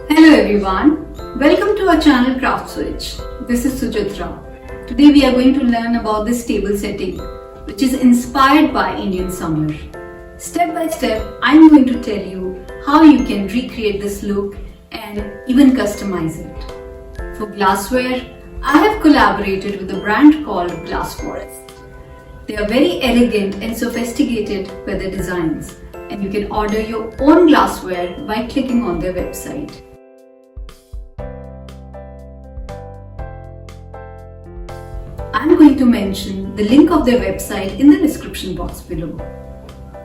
Hello everyone, welcome to our channel Craft Switch. This is Sujatra. Today we are going to learn about this table setting which is inspired by Indian summer. Step by step I am going to tell you how you can recreate this look and even customize it. For glassware, I have collaborated with a brand called Glass Forest. They are very elegant and sophisticated with their designs, and you can order your own glassware by clicking on their website. I'm going to mention the link of their website in the description box below.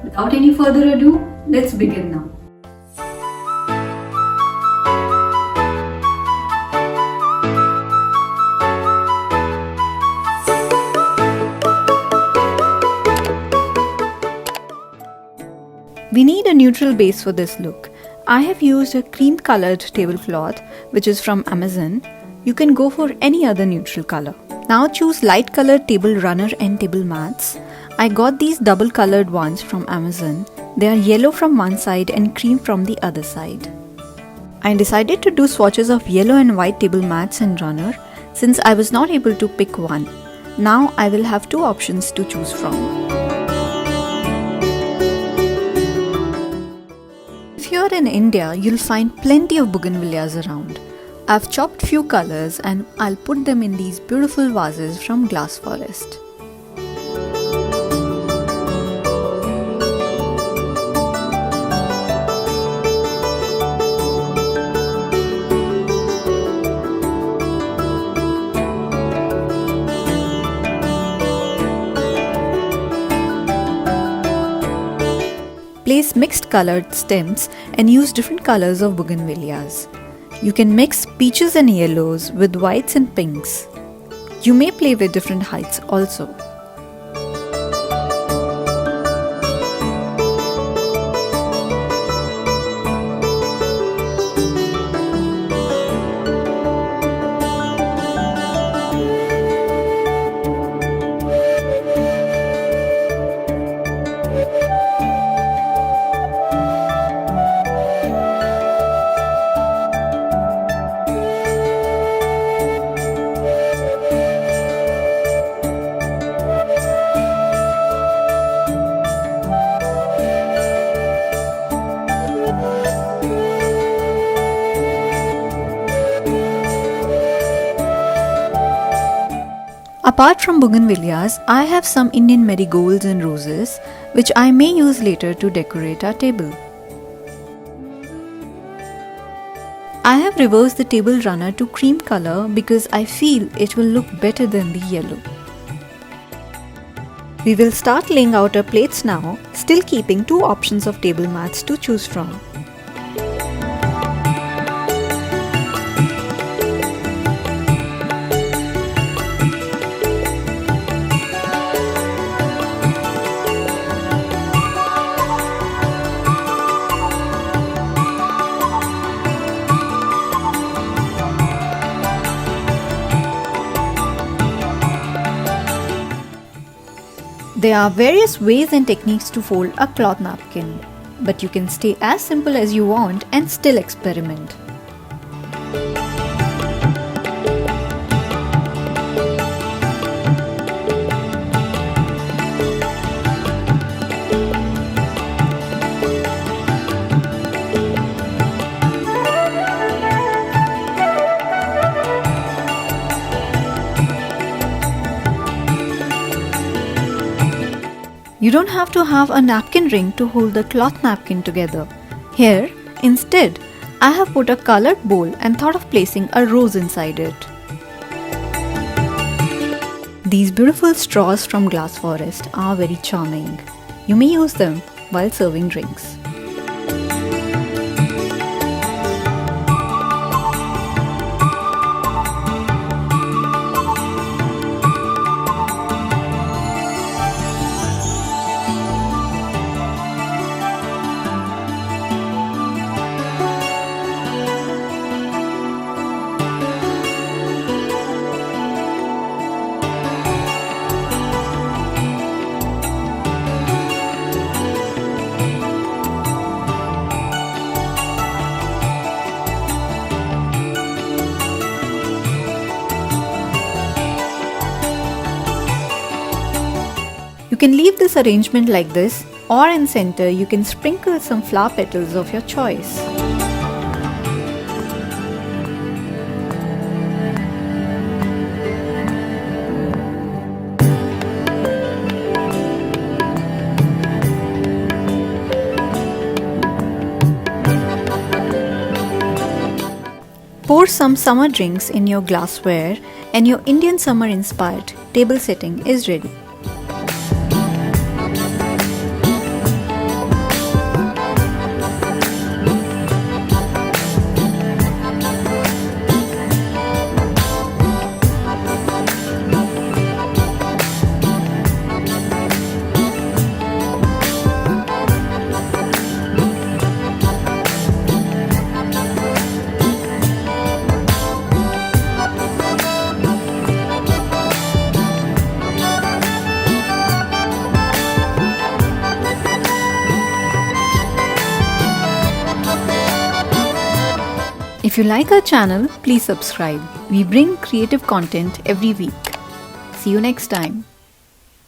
Without any further ado, let's begin now. We need a neutral base for this look. I have used a cream colored tablecloth which is from Amazon. You can go for any other neutral color. Now choose light colored table runner and table mats. I got these double colored ones from Amazon. They are yellow from one side and cream from the other side. I decided to do swatches of yellow and white table mats and runner since I was not able to pick one. Now I will have two options to choose from. If you are in India, you'll find plenty of bougainvilleas around. I've chopped few colors and I'll put them in these beautiful vases from Glass Forest. Place mixed colored stems and use different colors of bougainvilleas. You can mix peaches and yellows with whites and pinks. You may play with different heights also. Apart from bougainvilleas, I have some Indian marigolds and roses, which I may use later to decorate our table. I have reversed the table runner to cream color because I feel it will look better than the yellow. We will start laying out our plates now, still keeping two options of table mats to choose from. There are various ways and techniques to fold a cloth napkin, but you can stay as simple as you want and still experiment. You don't have to have a napkin ring to hold the cloth napkin together. Here, instead, I have put a colored bowl and thought of placing a rose inside it. These beautiful straws from Glass Forest are very charming. You may use them while serving drinks. You can leave this arrangement like this, or in center you can sprinkle some flower petals of your choice. Pour some summer drinks in your glassware and your Indian summer inspired table setting is ready. If you like our channel, please subscribe. We bring creative content every week. See you next time.